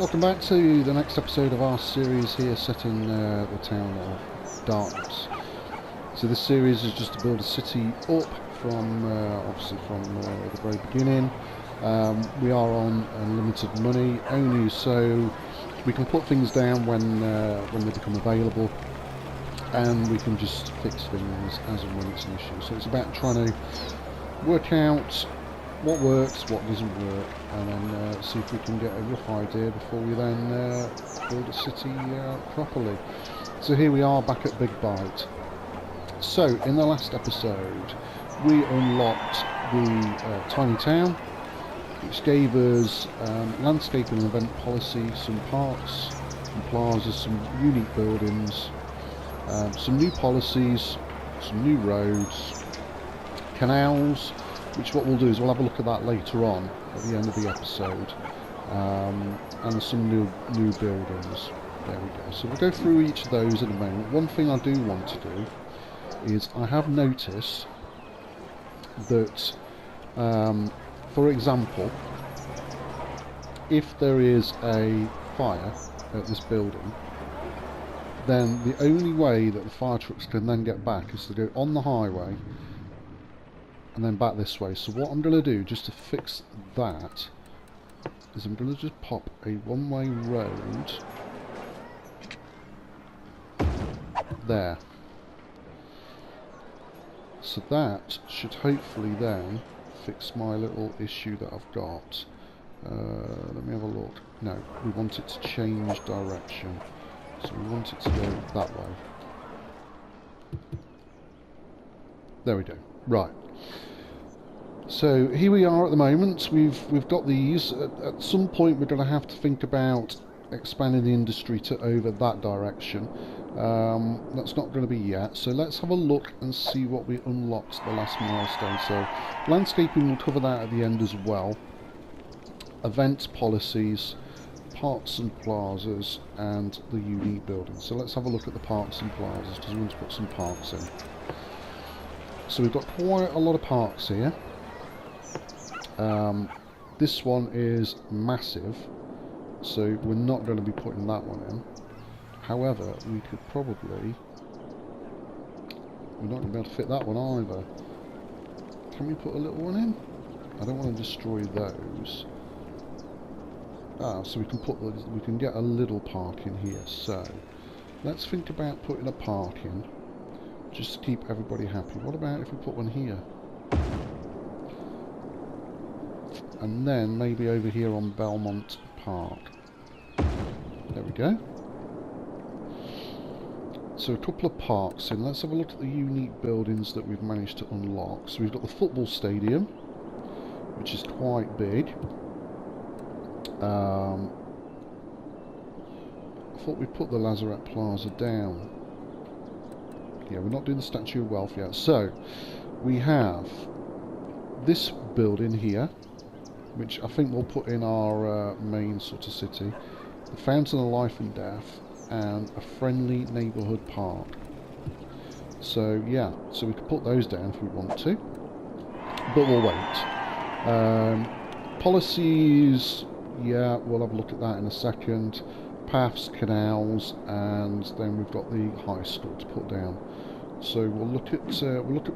Welcome back to the next episode of our series here set in the town of Darkness. So this series is just to build a city up from, obviously from the very beginning. We are on unlimited money, only so we can put things down when they become available, and we can just fix things as and when it's an issue. So it's about trying to work out what works, what doesn't work, and then see if we can get a rough idea before we then build a city properly. So here we are back at Big Bite. So in the last episode we unlocked the tiny town, which gave us landscape and event policy, some parks and plazas, some unique buildings, some new policies, some new roads, canals, which what we'll do is we'll have a look at that later on at the end of the episode, and some new buildings. There we go. So we'll go through each of those in a moment. One thing I do want to do is I have noticed that, for example, if there is a fire at this building, then the only way that the fire trucks can then get back is to go on the highway and then back this way. So what I'm going to do, just to fix that, is I'm going to just pop a one-way road there. So that should hopefully then fix my little issue that I've got. Let me have a look. No, we want it to change direction. So we want it to go that way. There we go. Right. So here we are at the moment. We've got these. At some point we're going to have to think about expanding the industry to over that direction. That's not going to be yet. So let's have a look and see what we unlocked the last milestone. So landscaping, we'll cover that at the end as well. Event policies, parks and plazas, and the unique buildings. So let's have a look at the parks and plazas, because we want to put some parks in. So we've got quite a lot of parks here. This one is massive, so we're not going to be putting that one in. However, we could probably... we're not going to be able to fit that one either. Can we put a little one in? I don't want to destroy those. So we can put we can get a little park in here. So let's think about putting a park in, just to keep everybody happy. What about if we put one here? And then maybe over here on Belmont Park. There we go. So a couple of parks in. Let's have a look at the unique buildings that we've managed to unlock. So we've got the football stadium, which is quite big. I thought we put the Lazarette Plaza down. Yeah, we're not doing the Statue of Wealth yet. So we have this building here, which I think we'll put in our main sort of city. The Fountain of Life and Death, and a friendly neighbourhood park. So yeah, so we can put those down if we want to, but we'll wait. Policies, yeah, we'll have a look at that in a second. Paths, canals, and then we've got the high school to put down. So we'll look at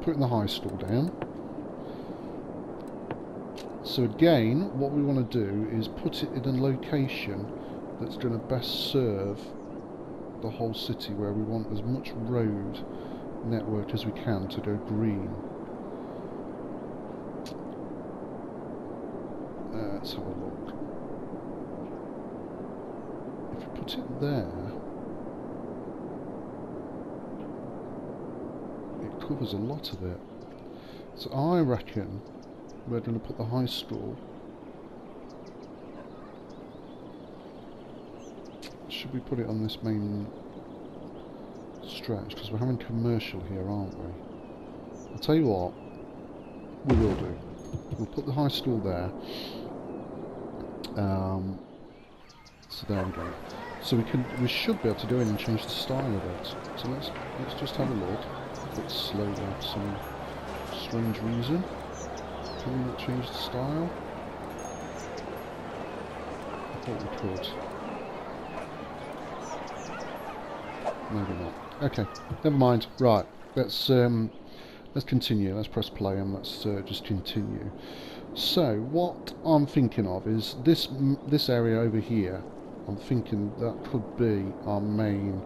putting the high school down. So again, what we want to do is put it in a location that's going to best serve the whole city, where we want as much road network as we can to go green. Let's have a look. If we put it there, it covers a lot of it. So I reckon we're going to put the high school. Should we put it on this main stretch? Because we're having commercial here, aren't we? I'll tell you what, we will do. We'll put the high school there. So there we go. So we should be able to go in and change the style of it. So let's just have a look. A bit slow there for some strange reason. Can we not change the style? I thought we could. Maybe not. Okay, never mind. Right, let's continue. Let's press play and let's just continue. So what I'm thinking of is this area over here. I'm thinking that could be our main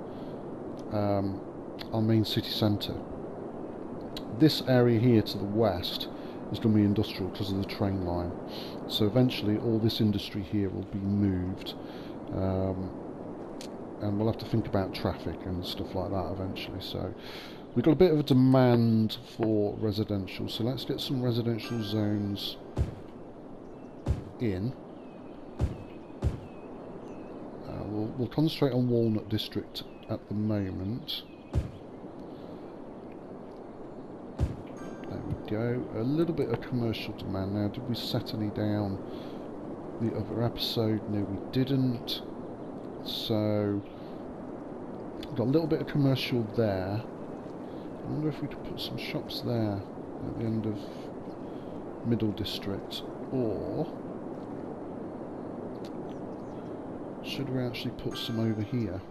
city centre. This area here to the west is going to be industrial because of the train line. So eventually all this industry here will be moved, and we'll have to think about traffic and stuff like that eventually. So we've got a bit of a demand for residential, so let's get some residential zones in. We'll concentrate on Walnut District at the moment. There we go. A little bit of commercial demand now. Did we set any down the other episode? No, we didn't. So we've got a little bit of commercial there. I wonder if we could put some shops there at the end of Middle District, or should we actually put some over here?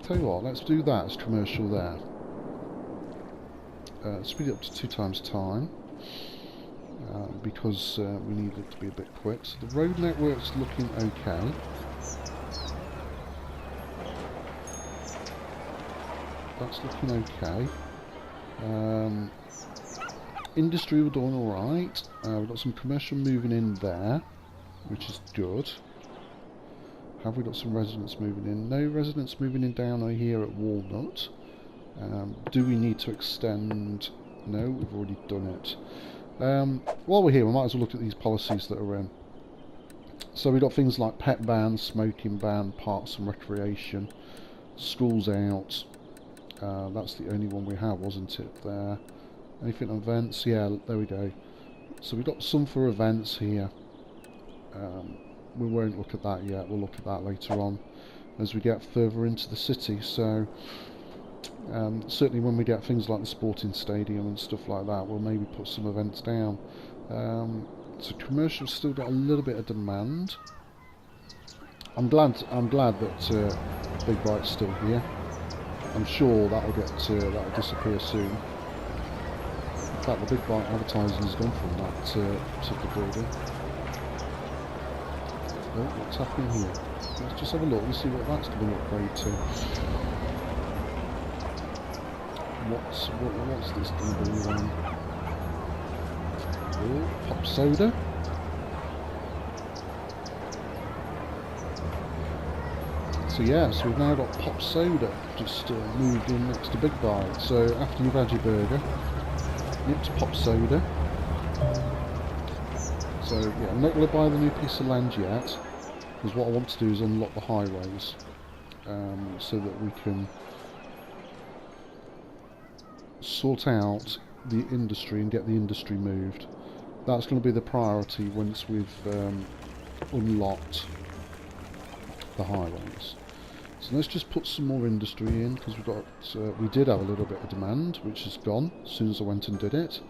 Tell you what, let's do that as commercial there. Speed it up to 2 times time, because we need it to be a bit quick. So the road network's looking okay. That's looking okay. Industry we're doing alright. We've got some commercial moving in there, which is good. Have we got some residents moving in? No residents moving in down here at Walnut. Do we need to extend? No, we've already done it. While we're here, we might as well look at these policies that are in. So we've got things like pet ban, smoking ban, parks and recreation, schools out. That's the only one we have, wasn't it? There. Anything on events? Yeah, there we go. So we've got some for events here. We won't look at that yet. We'll look at that later on as we get further into the city. So certainly when we get things like the sporting stadium and stuff like that, we'll maybe put some events down. So commercial's still got a little bit of demand. I'm glad that Big Bite's still here. I'm sure that'll disappear soon. In fact, the Big Bite advertising's gone from that particular building. Oh, what's happening here? Let's just have a look and see what that's going to upgrade to. What's this going to be then? Oh, pop soda. So yeah, so we've now got pop soda just moved in next to Big Bite. So after you've had your burger, nip to pop soda. So yeah, I'm not going to buy the new piece of land yet, because what I want to do is unlock the highways, so that we can sort out the industry and get the industry moved. That's going to be the priority once we've unlocked the highways. So let's just put some more industry in, because we did have a little bit of demand, which is gone as soon as I went and did it.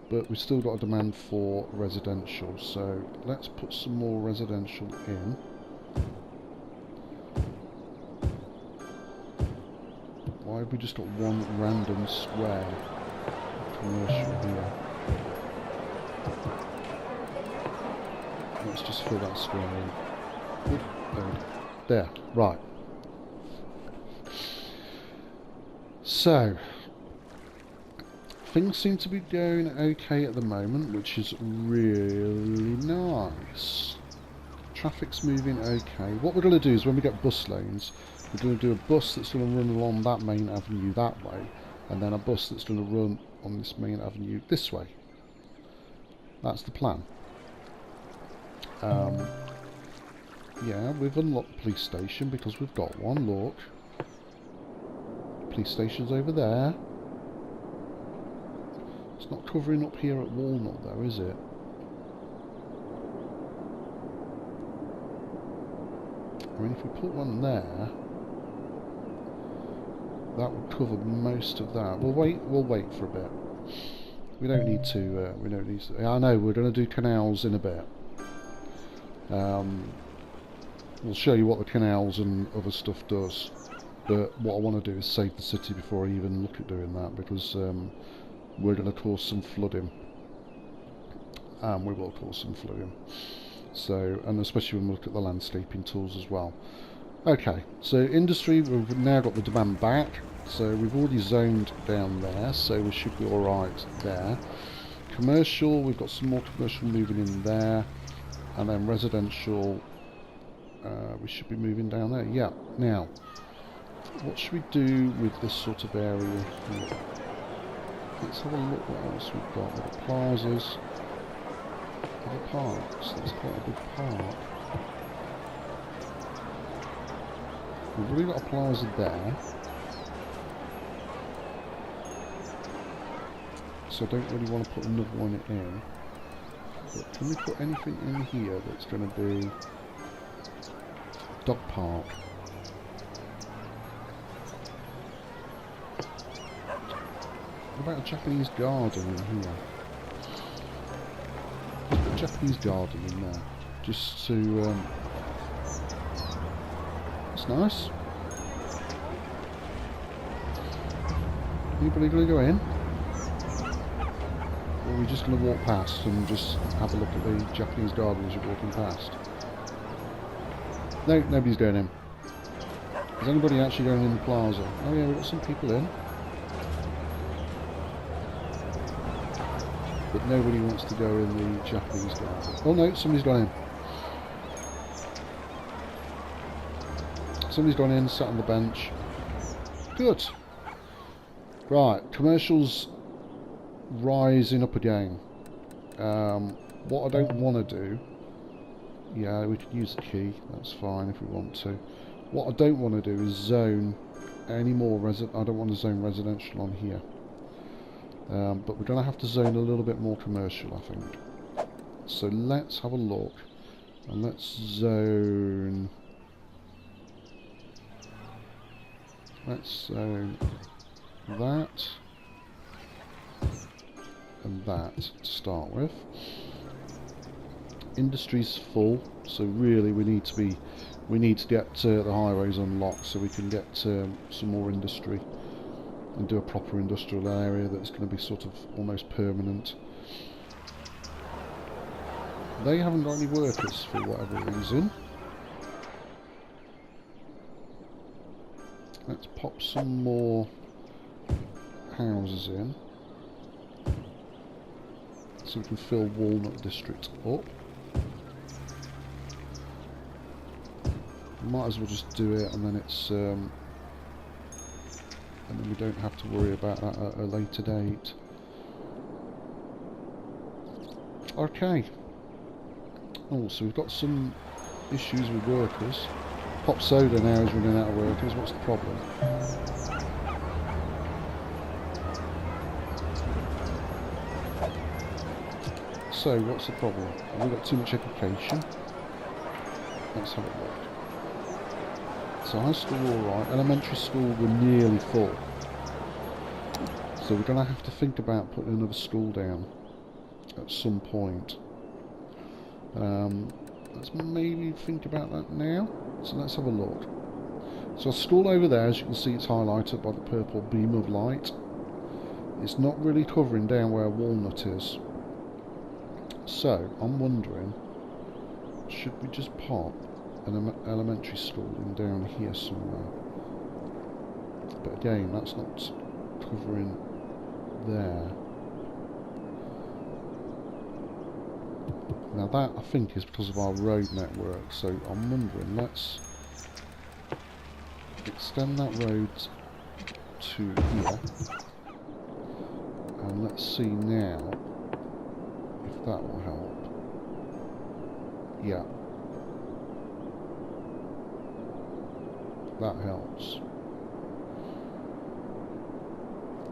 But we've still got a demand for residential, so let's put some more residential in. Why have we just got one random square commercial here? Let's just fill that square in. Oop, there, right. So things seem to be going okay at the moment, which is really nice. Traffic's moving okay. What we're going to do is when we get bus lanes, we're going to do a bus that's going to run along that main avenue that way, and then a bus that's going to run on this main avenue this way. That's the plan. Yeah, we've unlocked the police station because we've got one. Look, police station's over there. It's not covering up here at Walnut though, is it? I mean, if we put one there, that would cover most of that. We'll wait for a bit. We don't need to. I know we're going to do canals in a bit. We'll show you what the canals and other stuff does. But what I want to do is save the city before I even look at doing that, because we're going to cause some flooding. And we will cause some flooding. So, and especially when we look at the landscaping tools as well. Okay, so industry, we've now got the demand back. So we've already zoned down there, so we should be alright there. Commercial, we've got some more commercial moving in there. And then residential, we should be moving down there. Yeah, now, what should we do with this sort of area here? Let's have a look what else we've got. We've got plazas, other parks. That's quite a big park. We've already got a plaza there, so I don't really want to put another one in. But can we put anything in here that's going to be dog park? What about a Japanese garden in here? Let's put a Japanese garden in there, just to. That's nice. Anybody going to go in? Or are we just going to walk past and just have a look at the Japanese garden as you're walking past? No, nobody's going in. Is anybody actually going in the plaza? Oh yeah, we've got some people in. But nobody wants to go in the Japanese garden. Oh no, somebody's gone in. Somebody's gone in, sat on the bench. Good. Right, commercials rising up again. What I don't want to do... Yeah, we could use the key, that's fine if we want to. What I don't want to do is zone any more I don't want to zone residential on here. But we're going to have to zone a little bit more commercial, I think. So let's have a look. And let's zone... Let's zone that and that to start with. Industry's full, so really we need to get the highways unlocked so we can get some more industry and do a proper industrial area that's going to be sort of almost permanent. They haven't got any workers for whatever reason. Let's pop some more houses in so we can fill Walnut District up. Might as well just do it, and then it's and then we don't have to worry about that at a later date. Okay. Oh, so we've got some issues with workers. Pop Soda now is running out of workers. What's the problem? So, what's the problem? Have we got too much education? Let's have a look. So, high school alright. Elementary school we're nearly full. So, we're going to have to think about putting another school down at some point. Let's maybe think about that now. So let's have a look. So a school over there, as you can see, it's highlighted by the purple beam of light. It's not really covering down where Walnut is. So I'm wondering, should we just pop an elementary school in down here somewhere? But again, that's not covering there. Now that, I think, is because of our road network, so I'm wondering, let's extend that road to here, and let's see now if that will help. Yeah. That helps.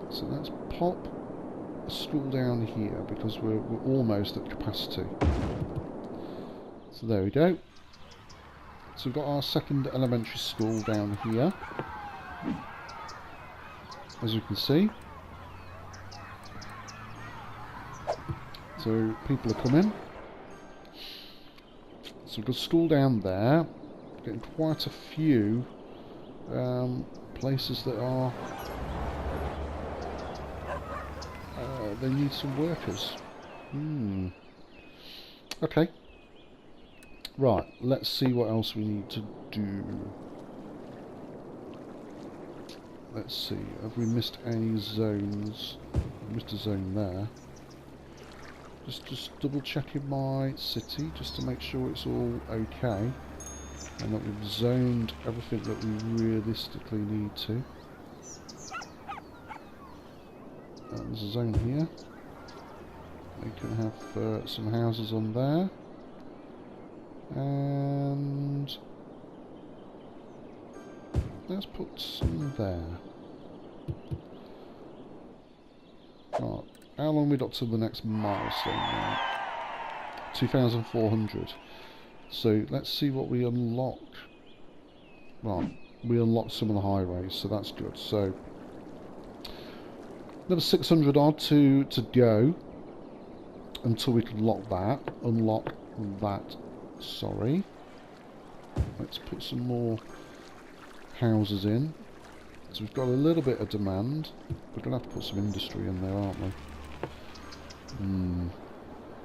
So let's pop a school down here, because we're almost at capacity. So there we go. So we've got our second elementary school down here, as you can see. So people are coming. So we've got a school down there. getting quite a few places that are they need some workers. Okay. Right, let's see what else we need to do. Let's see, have we missed any zones? We missed a zone there. Just double checking my city just to make sure it's all okay and that we've zoned everything that we realistically need to. There's a zone here. We can have some houses on there. And let's put some there. Right, how long have we got to the next milestone now? 2,400. So let's see what we unlock. Right, we unlocked some of the highways, so that's good. So another 600 odd to go until we can unlock that. Sorry. Let's put some more houses in. So we've got a little bit of demand. We're going to have to put some industry in there, aren't we?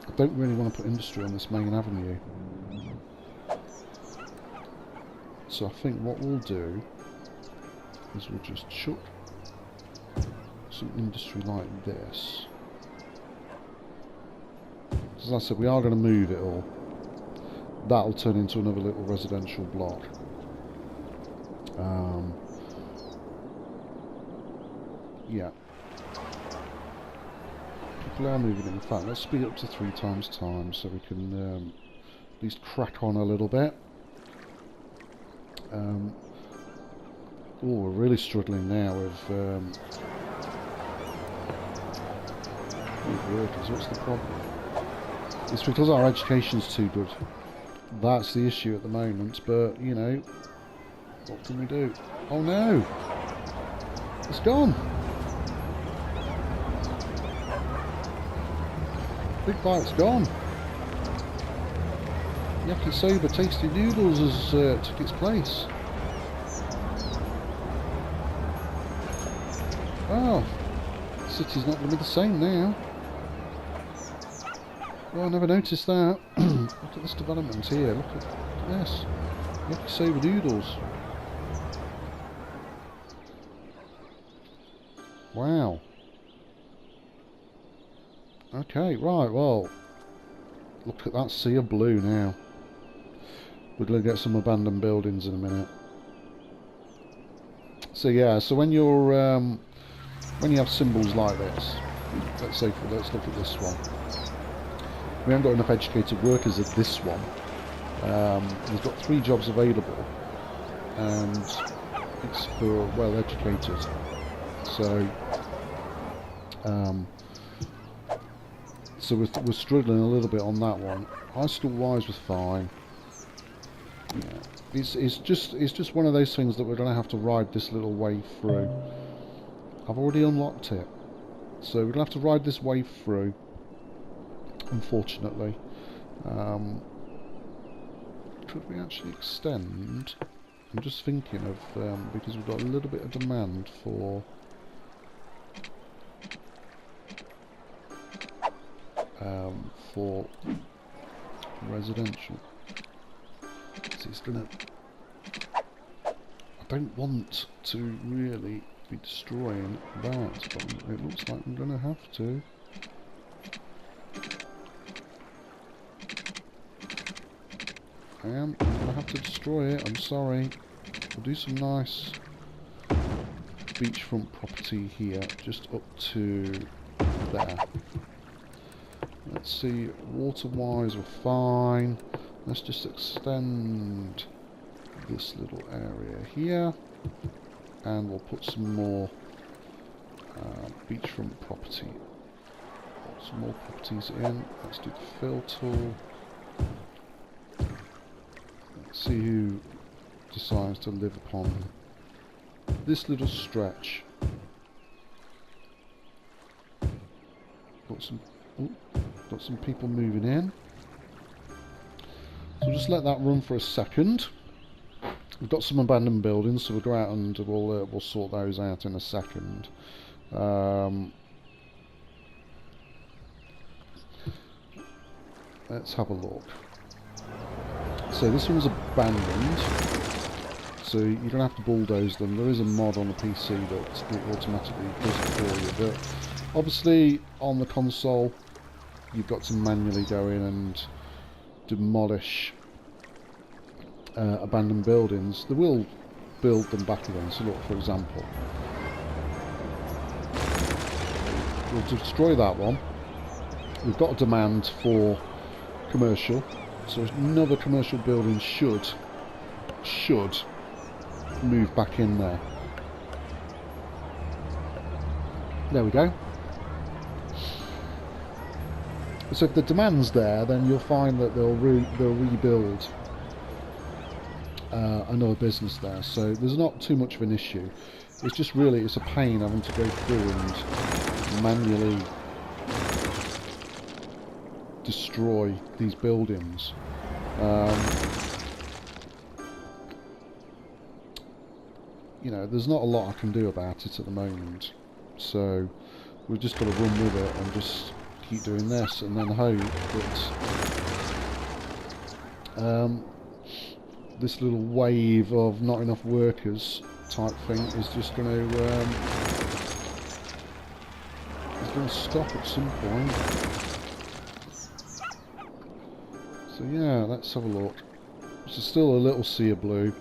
I don't really want to put industry on this main avenue. So I think what we'll do is we'll just chuck some industry like this. As I said, we are going to move it all. That'll turn into another little residential block. Yeah. People are moving it. In fact, let's speed it up to 3 times time so we can at least crack on a little bit. Oh, we're really struggling now with workers. What's the problem? It's because our education's too good. That's the issue at the moment, but, you know, what can we do? Oh no! It's gone! Big Bite's gone! Yakisoba Tasty Noodles has took its place. Oh! The city's not going to be the same now. Well, I never noticed that. Look at this development here. Look at this. Yakisoba Noodles. Wow. Okay, right, well. Look at that sea of blue now. We're going to get some abandoned buildings in a minute. So yeah, so when you're when you have symbols like this, let's look at this one. We haven't got enough educated workers at this one. We've got 3 jobs available, and it's for well educated. So, so we're struggling a little bit on that one. High school wise was fine. Yeah. It's just one of those things that we're going to have to ride this little wave through. I've already unlocked it, so we're going to have to ride this wave through. Unfortunately, could we actually extend? I'm just thinking of because we've got a little bit of demand for residential. So it's gonna. I don't want to really be destroying that, but it looks like I'm gonna have to. I am going to have to destroy it, I'm sorry. We'll do some nice beachfront property here, just up to there. Let's see, water-wise we're fine. Let's just extend this little area here, and we'll put some more beachfront property. Some more properties in. Let's do the fill tool. See who decides to live upon this little stretch. Got some people moving in. So just let that run for a second. We've got some abandoned buildings, so we'll go out and we'll sort those out in a second. Let's have a look. So this one's abandoned, so you don't have to bulldoze them. There is a mod on the PC that it automatically does it for you, but obviously on the console you've got to manually go in and demolish abandoned buildings. They will build them back again. So look, for example, we'll destroy that one. We've got a demand for commercial, so another commercial building should move back in there. There we go. So if the demand's there, then you'll find that they'll rebuild another business there. So there's not too much of an issue. It's just really, it's a pain having to go through and manually destroy these buildings. You know, there's not a lot I can do about it at the moment, so we've just got to run with it and just keep doing this and then hope that this little wave of not enough workers type thing is just going to stop at some point. So yeah, let's have a look. There's still a little sea of blue.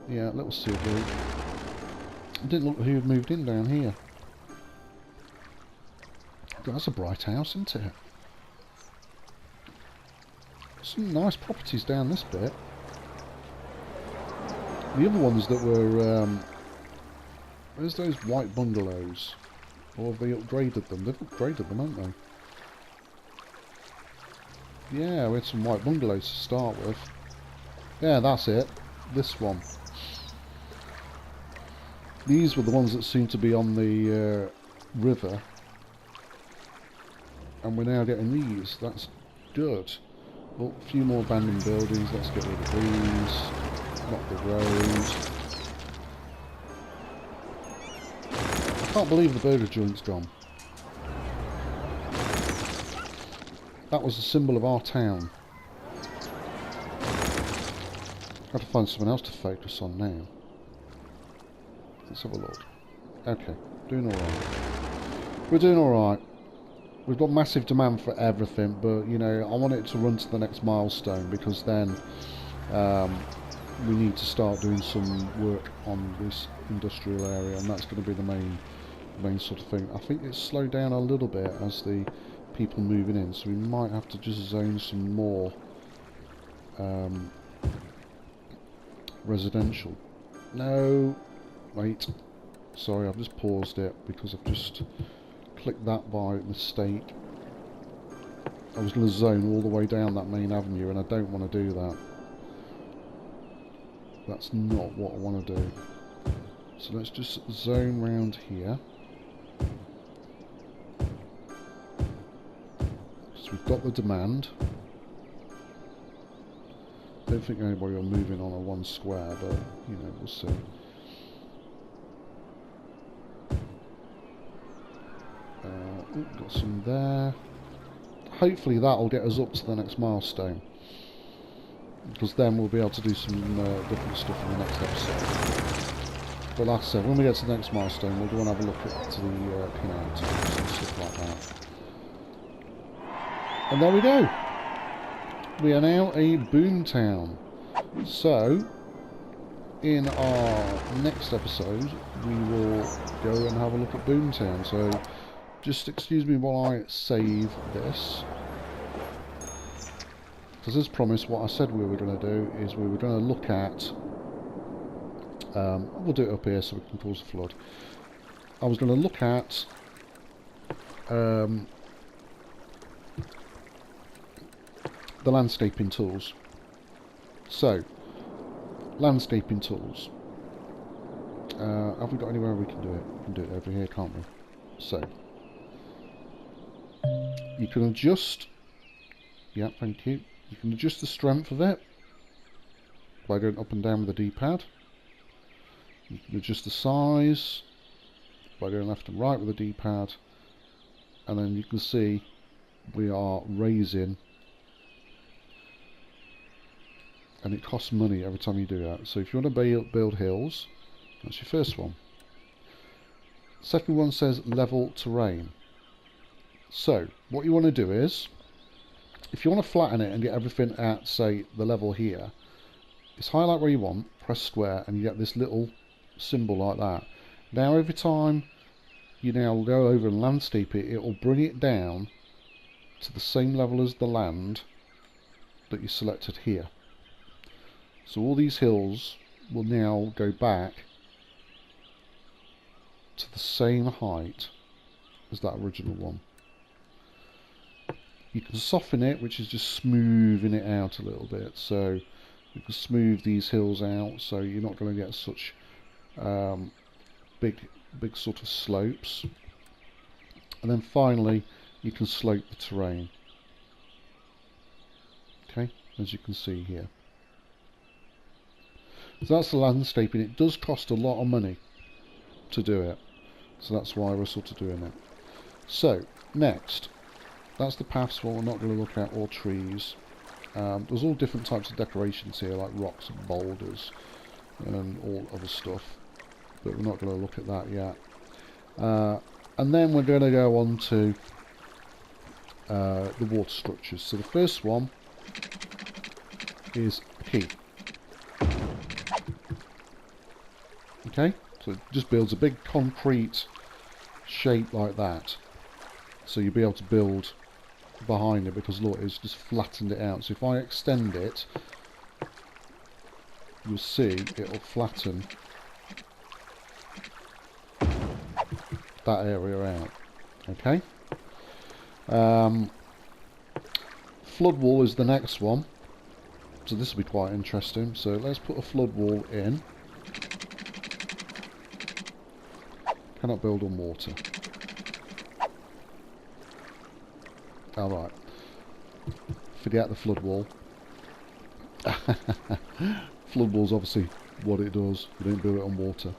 Yeah, a little sea of blue. It didn't look who had moved in down here. That's a bright house, isn't it? Some nice properties down this bit. The other ones that were... where's those white bungalows? Or have they upgraded them? They've upgraded them, haven't they? Yeah, we had some white bungalows to start with. Yeah, that's it. This one. These were the ones that seemed to be on the river. And we're now getting these. That's good. Well, a few more abandoned buildings. Let's get rid of these. Not the road. I can't believe the burger joint's gone. That was the symbol of our town. Got to find something else to focus on now. Let's have a look. Okay, doing alright. We're doing alright. We've got massive demand for everything, but you know, I want it to run to the next milestone, because then we need to start doing some work on this industrial area, and that's going to be the main sort of thing. I think it's slowed down a little bit as the people moving in, so we might have to just zone some more residential. No, wait, sorry, I've just paused it because I've just clicked that by mistake. I was going to zone all the way down that main avenue, and I don't want to do that. That's not what I want to do. So let's just zone round here. So we've got the demand. Don't think anybody will move in on a one square, but you know, we'll see. Got some there. Hopefully that'll get us up to the next milestone, because then we'll be able to do some different stuff in the next episode. But like I said, when we get to the next milestone, we'll go and have a look at the canals and stuff like that. And there we go. We are now a boom town. So, in our next episode, we will go and have a look at Boomtown. So, just excuse me while I save this. Because as promised, what I said we were going to do is we were going to look at... we'll do it up here so we can cause a flood. I was going to look at... the landscaping tools. So, landscaping tools. Have we got anywhere we can do it? We can do it over here, can't we? So, you can adjust... yeah, thank you. You can adjust the strength of it. by going up and down with the D-pad. You can adjust the size by going left and right with the D-pad, and then you can see we are raising, and it costs money every time you do that. So if you want to build hills, that's your first one. Second one says level terrain. So what you want to do is, if you want to flatten it and get everything at, say, the level here, is highlight where you want, press square, and you get this little symbol like that. Now every time you now go over and landscape it, it will bring it down to the same level as the land that you selected here. So all these hills will now go back to the same height as that original one. You can soften it, which is just smoothing it out a little bit. So you can smooth these hills out, so you're not going to get such big sort of slopes. And then finally, you can slope the terrain. Okay, as you can see here. So that's the landscaping. It does cost a lot of money to do it, so that's why we're sort of doing it. So next, that's the paths. Well, we're not going to look at, or trees. There's all different types of decorations here, like rocks and boulders and all other stuff, but we're not going to look at that yet. And then we're going to go on to the water structures. So the first one is a quay. Okay, so it just builds a big concrete shape like that, so you'll be able to build behind it, because look, it's just flattened it out. So if I extend it, you'll see it'll flatten that area out. Okay, flood wall is the next one, so this will be quite interesting. So let's put a flood wall in. Cannot build on water. Alright. Forget the flood wall. Flood wall's obviously what it does. You don't build it on water.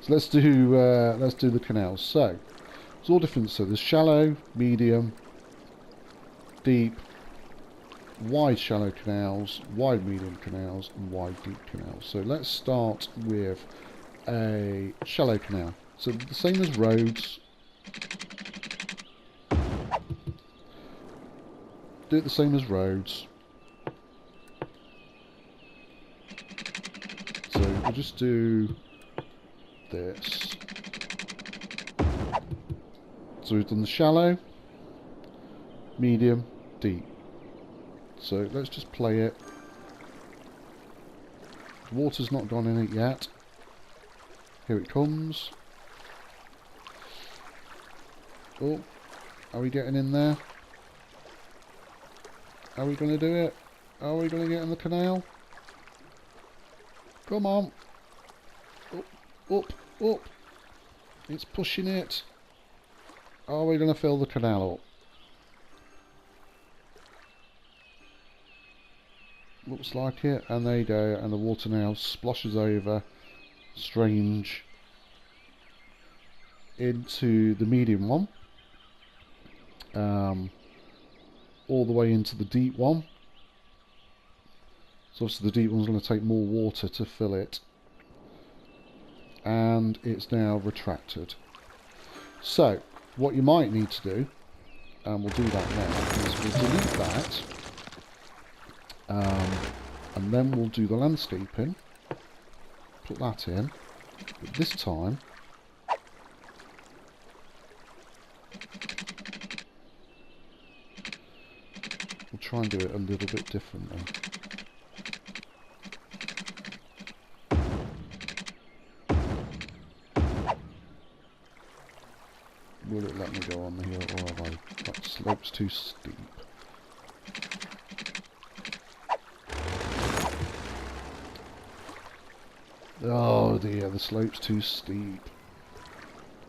So let's do the canals. So it's all different. So there's shallow, medium, deep, wide shallow canals, wide medium canals, and wide deep canals. So let's start with a shallow canal. So the same as roads. Do it the same as roads. So we'll just do this. So we've done the shallow, medium, deep. So let's just play it. The water's not gone in it yet. Here it comes. Oh, are we getting in there? Are we going to do it? Are we going to get in the canal? Come on. Up, up. It's pushing it. Are we going to fill the canal up? Looks like it. And there you go. And the water now splashes over. Strange. Into the medium one. All the way into the deep one. So obviously the deep one's going to take more water to fill it, and it's now retracted. So what you might need to do, and we'll do that now, is we'll delete that, and then we'll do the landscaping, put that in, but this time we'll try and do it a little bit differently. Will it let me go on here, or have I? That slope's too steep. Oh dear, the slope's too steep.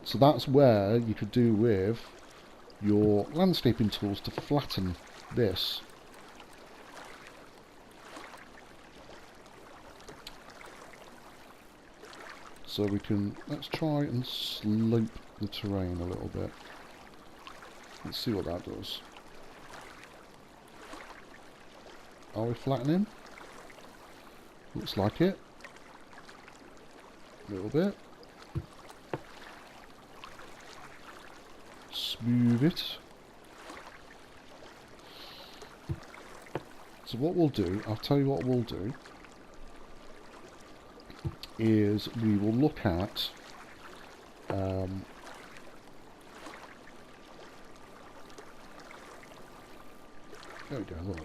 So that's where you could do with your landscaping tools to flatten this. So let's try and slope the terrain a little bit. Let's see what that does. Are we flattening? Looks like it. A little bit. Smooth it. So what we'll do, I'll tell you what we'll do, is we will look at there we go, look.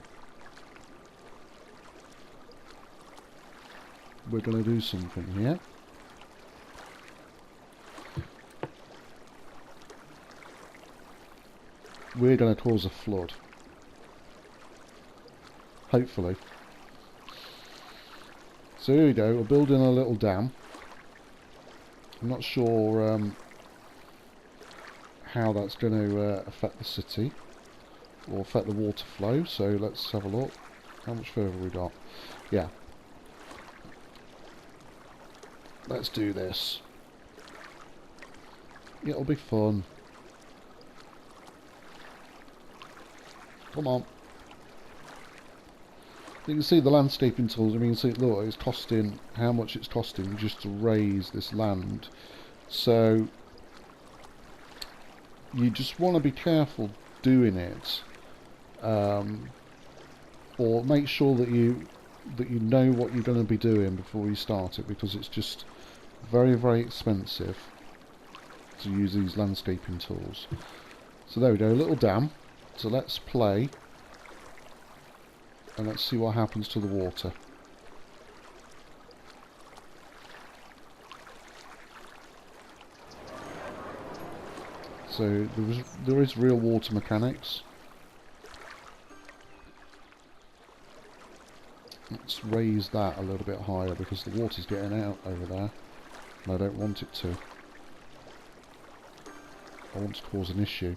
We're going to do something here. We're going to cause a flood. Hopefully. So here we go, we're building a little dam. I'm not sure how that's going to affect the city or affect the water flow, so let's have a look. How much further have we got? Yeah. Let's do this. It'll be fun. Come on. You can see the landscaping tools. I mean, see, look, it's costing how much it's costing just to raise this land. So you just want to be careful doing it, or make sure that you know what you're going to be doing before you start it, because it's just very, very expensive to use these landscaping tools. So there we go, a little dam. So let's play and let's see what happens to the water. So there is real water mechanics. Let's raise that a little bit higher because the water's getting out over there and I don't want it to. I want to cause an issue.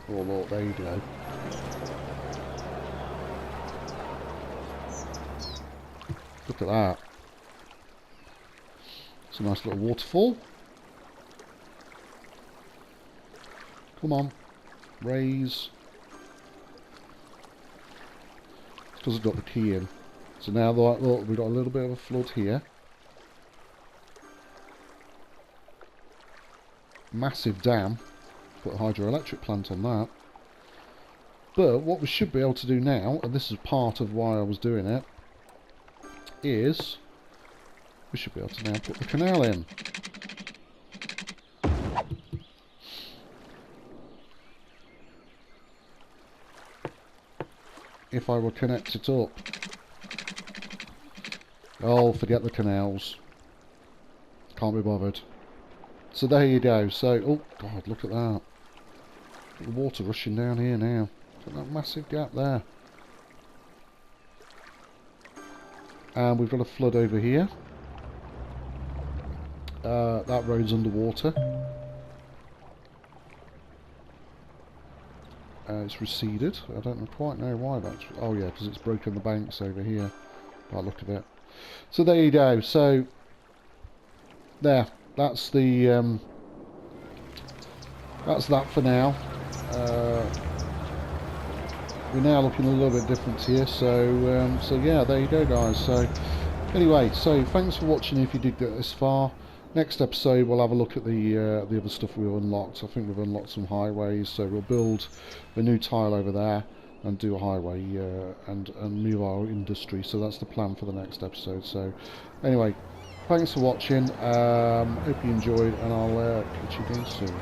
Oh look, there you go. Look at that. It's a nice little waterfall. Come on. Raise. It's because I've got the key in. So now look, we've got a little bit of a flood here. Massive dam. Put a hydroelectric plant on that. But what we should be able to do now, and this is part of why I was doing it, is we should be able to now put the canal in. If I would connect it up. Oh, forget the canals. Can't be bothered. So there you go. So, oh God, look at that. The water rushing down here now. Look at that massive gap there. And we've got a flood over here. That road's underwater. It's receded. I don't quite know why that's... Oh yeah, because it's broken the banks over here. By the look of it. So there you go. So there. That's the... that's that for now. We're now looking a little bit different here. So so yeah, there you go, guys. So anyway, so thanks for watching. If you did get this far. Next episode we'll have a look at the other stuff we've unlocked. I think we've unlocked some highways, so we'll build a new tile over there and do a highway and move our industry. So that's the plan for the next episode. So anyway, thanks for watching. Hope you enjoyed, and I'll catch you again soon.